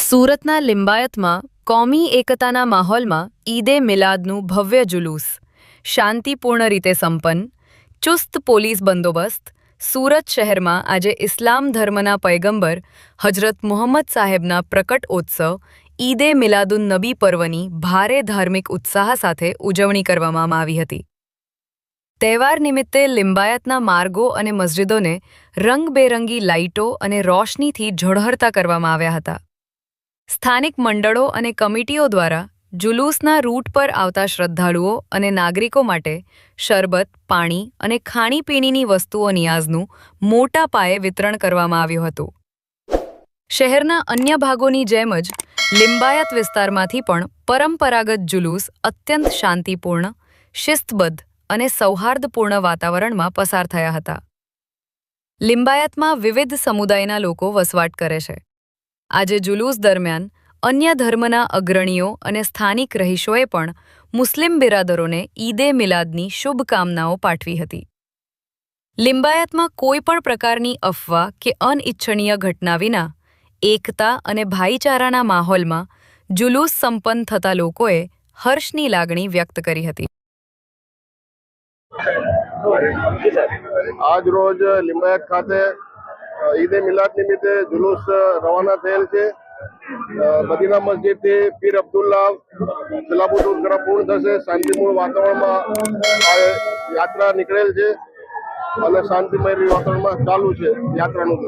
સુરતના લિંબાયતમાં કોમી એકતાના માહોલમાં ઈદે મિલાદનું ભવ્ય જુલુસ, શાંતિપૂર્ણ રીતે સંપન્ન, ચુસ્ત પોલીસ બંદોબસ્ત. સુરત શહેરમાં આજે ઇસ્લામ ધર્મના પયગંબર હજરત મુહમ્મદ સાહેબના પ્રકટોત્સવ ઈદે મિલાદુન નબી પર્વની ભારે ધાર્મિક ઉત્સાહ સાથે ઉજવણી કરવામાં આવી હતી. તહેવાર નિમિત્તે લિંબાયતના માર્ગો અને મસ્જિદોને રંગબેરંગી લાઇટો અને રોશનીથી ઝળહળતા કરવામાં આવ્યા હતા. સ્થાનિક મંડળો અને કમિટીઓ દ્વારા જુલુસના રૂટ પર આવતા શ્રદ્ધાળુઓ અને નાગરિકો માટે શરબત, પાણી અને ખાણીપીણીની વસ્તુઓ નિયાઝનું મોટા પાયે વિતરણ કરવામાં આવ્યું હતું. શહેરના અન્ય ભાગોની જેમ જ લિંબાયત વિસ્તારમાંથી પણ પરંપરાગત જુલુસ અત્યંત શાંતિપૂર્ણ, શિસ્તબદ્ધ અને સૌહાર્દપૂર્ણ વાતાવરણમાં પસાર થયા હતા. લિંબાયતમાં વિવિધ સમુદાયના લોકો વસવાટ કરે છે. આજે જુલુસ દરમિયાન અન્ય ધર્મના અગ્રણીઓ અને સ્થાનિક રહીશોએ પણ મુસ્લિમ બિરાદરોને ઈદે મિલાદની શુભકામનાઓ પાઠવી હતી. લિંબાયતમાં કોઈ પણ પ્રકારની અફવા કે અનિચ્છનીય ઘટના વિના એકતા અને ભાઈચારાના માહોલમાં જુલુસ સંપન્ન થતા લોકોએ હર્ષની લાગણી વ્યક્ત કરી હતી. આજ રોજ લિંબાયત ખાતે ઈદે મિલાદ નિમિત્તે જુલુસ રવાના થયેલ છે. મદીના મસ્જિદથી પીર અબ્દુલ્લા સલાબુદ્દીન તરફ પૂર્ણ થશે. શાંતિપૂર્ણ વાતાવરણમાં આ યાત્રા નીકળેલ છે અને શાંતિમય વાતાવરણમાં ચાલુ છે યાત્રાનું.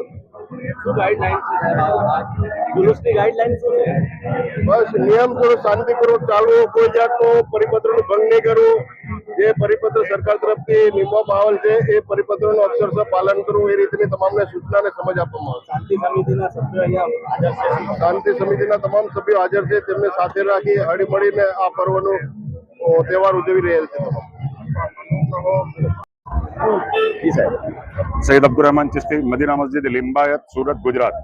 બસ નિયમ થોડો શાંતિપૂર્વક ચાલવો, કોઈ જાતનો પરિપત્રનો ભંગ નહીં કરવું. જે પરિપત્ર સરકાર તરફથી નીમવામાં આવેલ છે એ પરિપત્રનું અક્ષરશઃ પાલન કરવું, એ રીતની તમામને સૂચનાને સમજ આપવામાં આવે. શાંતિ સમિતિના તમામ સભ્યો હાજર છે. તેમને સાથે રાખી હળી મળીને આ પર્વનો તહેવાર ઉજવી રહેલ છે. सैयद अब्दुल रहमान चिश्ती, मदीना मस्जिद, लिंबायत, सूरत, गुजरात।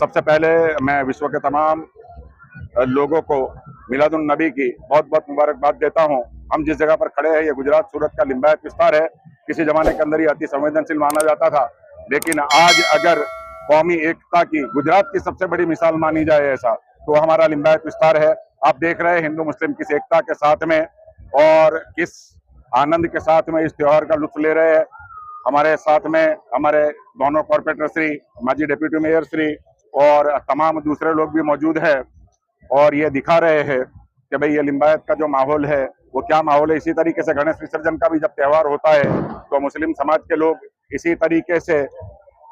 सबसे पहले मैं विश्व के तमाम लोगों को मिलादुन नबी की बहुत बहुत मुबारकबाद देता हूँ। हम जिस जगह पर खड़े हैं ये गुजरात सूरत का लिंबायत विस्तार है। किसी जमाने के अंदर ये अति संवेदनशील माना जाता था, लेकिन आज अगर कौमी एकता की गुजरात की सबसे बड़ी मिसाल मानी जाए ऐसा तो हमारा लिंबायत विस्तार है। आप देख रहे हैं हिंदू मुस्लिम किस एकता के साथ में और किस आनंद के साथ में इस त्योहार का लुत्फ ले रहे हैं। हमारे साथ में हमारे दोनों कॉर्पोरेटर श्री, माजी डिप्टी मेयर श्री और तमाम दूसरे लोग भी मौजूद है और ये दिखा रहे हैं कि भाई ये लिंबायत का जो माहौल है वो क्या माहौल है। इसी तरीके से गणेश विसर्जन का भी जब त्योहार होता है तो मुस्लिम समाज के लोग इसी तरीके से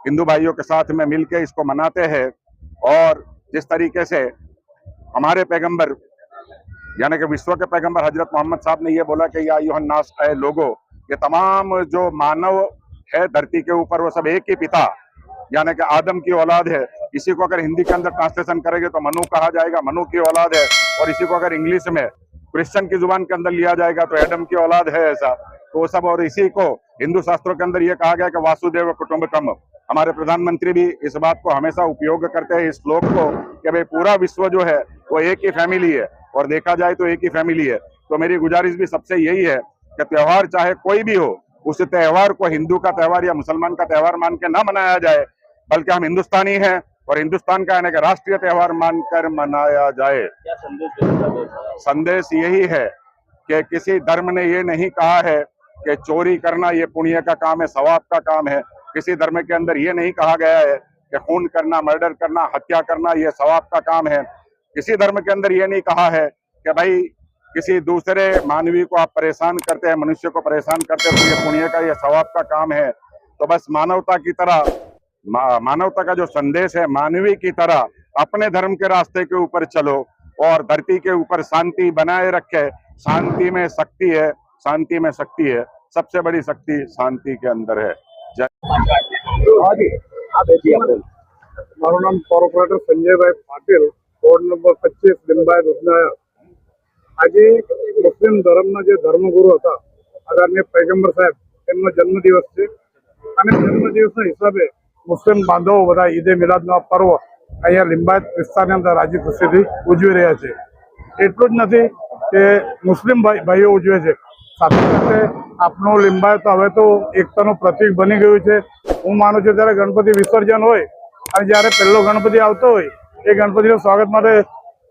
हिंदू भाइयों के साथ में मिलकर इसको मनाते हैं। और जिस तरीके से हमारे पैगंबर यानी कि विश्व के पैगंबर हजरत मोहम्मद साहब ने ये बोला कि या अय्युहन नास, ऐ लोगो, ये तमाम जो मानव है धरती के ऊपर वो सब एक ही पिता यानी कि आदम की औलाद है। इसी को अगर हिंदी के अंदर ट्रांसलेशन करेंगे तो मनु कहा जाएगा, मनु की औलाद है। और इसी को अगर इंग्लिश में क्रिश्चियन की जुबान के अंदर लिया जाएगा तो एडम की औलाद है ऐसा तो वो सब। और इसी को हिंदू शास्त्रों के अंदर ये कहा गया कि वासुदेव कुटुंबकम। हमारे प्रधानमंत्री भी इस बात को हमेशा उपयोग करते हैं इस श्लोक को कि भाई पूरा विश्व जो है वो एक ही फैमिली है और देखा जाए तो एक ही फैमिली है। तो मेरी गुजारिश भी सबसे यही है कि त्योहार चाहे कोई भी हो, उस त्योहार को हिंदू का त्योहार या मुसलमान का त्योहार मान के ना मनाया जाए, बल्कि हम हिंदुस्तानी हैं और हिंदुस्तान का यानी कि राष्ट्रीय त्योहार मानकर मनाया जाए। संदेश यही है कि किसी धर्म ने ये नहीं कहा है कि चोरी करना ये पुण्य का काम है, सवाब का काम है। किसी धर्म के अंदर ये नहीं कहा गया है कि खून करना, मर्डर करना, हत्या करना ये सवाब का काम है। किसी धर्म के अंदर ये नहीं कहा है कि भाई किसी दूसरे मानवी को आप परेशान करते हैं, मनुष्य को परेशान करते हैं तो ये पुण्य का, ये सवाब का काम है। तो बस मानवता की तरह, मानवता का जो संदेश है, मानवी की तरह अपने धर्म के रास्ते के ऊपर चलो और धरती के ऊपर शांति बनाए रखे। शांति में शक्ति है, शांति में शक्ति है, सबसे बड़ी शक्ति शांति के अंदर है। મારું નામ કોર્પોરેટર સંજયભાઈ પાટીલ, વોર્ડ નંબર 25, લિંબાયત ઉધનાયા. આજે મુસ્લિમ ધર્મના જે ધર્મગુરુ હતા આદરણીય પૈગંબર સાહેબ, એમનો જન્મદિવસ છે અને જન્મદિવસના હિસાબે મુસ્લિમ બાંધવો બધા ઈદે મિલાદનો પર્વ અહીંયા લિંબાયત વિસ્તારની અંદર રાજી ખુશીથી ઉજવી રહ્યા છે. એટલું જ નથી કે મુસ્લિમ ભાઈઓ ઉજવે છે, સાથે સાથે આપણું લિંબાયત હવે તો એકતાનું પ્રતીક બની ગયું છે. હું માનું છું ત્યારે ગણપતિ વિસર્જન હોય અને જ્યારે પહેલો ગણપતિ આવતો હોય એ ગણપતિના સ્વાગત માટે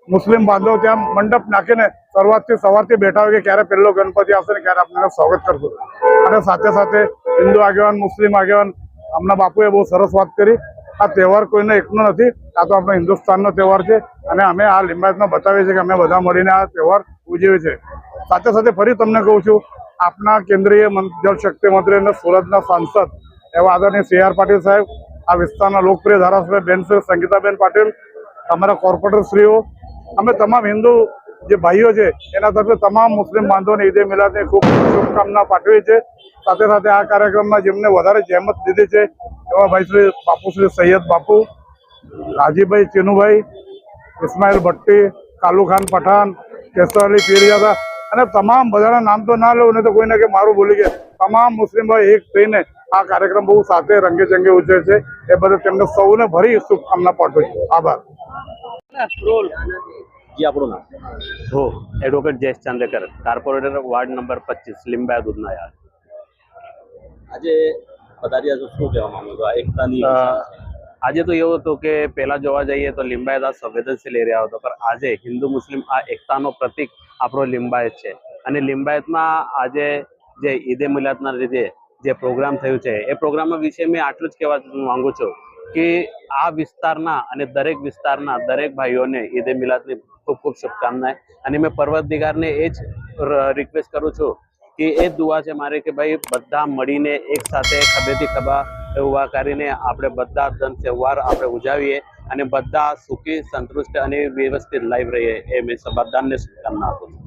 મુસ્લિમ બાંધવો ત્યાં મંડપ નાખીને શરૂઆતથી સવારથી બેઠા હોય કે ક્યારે પહેલો ગણપતિ આવશે ને ક્યારે આપણે સ્વાગત કરશું। અને સાથે સાથે હિન્દુ આગેવાન, મુસ્લિમ આગેવાન, હમણાં બાપુએ બહુ સરસ વાત કરી, આ તહેવાર કોઈને એકનો નથી, આ તો આપણો હિન્દુસ્તાનનો તહેવાર છે અને અમે આ લિંબાયતમાં બતાવીએ છીએ કે અમે બધા મળીને આ તહેવાર ઉજવીએ છીએ। સાથે સાથે ફરી તમને કહું છું, આપના કેન્દ્રીય જળશક્તિ મંત્રી અને સુરતના સાંસદ એવા આદરણીય CR પાટીલ સાહેબ, આ વિસ્તારના લોકપ્રિય ધારાસભ્ય બેન શ્રી સંગીતાબેન પાટીલ, અમારા કોર્પોરેટરશ્રીઓ, અમે તમામ હિન્દુ જે ભાઈઓ છે એના તરફે તમામ મુસ્લિમ બાંધવોને ઈદે મિલાદની ખૂબ શુભકામના પાઠવી છે। સાથે સાથે આ કાર્યક્રમમાં જેમને વધારે જહેમત દીધી છે એવા ભાઈ શ્રી બાપુશ્રી સૈયદ બાપુ, હાજીભાઈ ચીનુભાઈ, ઇસ્માઇલ ભટ્ટી, કાલુખાન પઠાણ, કેસર અલી પીરજાદા અને તમામ બધાના નામ તો ના લઉં ને તો કોઈને કે મારું ભૂલી ગયા, તમામ મુસ્લિમ ભાઈ એક થઈને આ કાર્યક્રમ બહુ સાથે રંગે ચંગે ઉજવે છે એ બદલ તેમને સૌને ભરી શુભકામના પાઠવું છું। આભાર। जी આપણું નામ? હું advocate Jayesh Chandekar, corporator ward number 25 Limbayat ઉધનાયા। આજે પધાર્યા છો, શું કહેવા માંગો છો? આ એકતાની આજે તો એવું હતું કે પહેલા જોવા જઈએ તો લિંબાયત આ સંવેદનશીલ એરિયા હતો, પણ આજે હિન્દુ મુસ્લિમ આ એકતાનો પ્રતિક આપણો લિંબાયત છે। અને લિંબાયતમાં આજે જે ઈદે મિલાદના લીધે જે પ્રોગ્રામ થયું છે એ પ્રોગ્રામ વિશે મેં આટલું જ કહેવા માંગુ છું કે આ વિસ્તારના અને દરેક વિસ્તારના દરેક ભાઈઓને ઈદે મિલાદની ખૂબ ખૂબ શુભકામનાएं। અને મેં પરવરદિગારને એ જ રિક્વેસ્ટ કરું છું કે એ દુઆ છે મારે કે ભાઈ બધા મળીને એક સાથે ખભેથી ખભા ઉભા કરીને આપણે બધા તહેવાર આપણે ઉજવીએ અને બધા સુખી, સંતુષ્ટ અને વ્યવસ્થિત લાઈવ રહીએ, એ મેં બધાને શુભકામના આપું છું।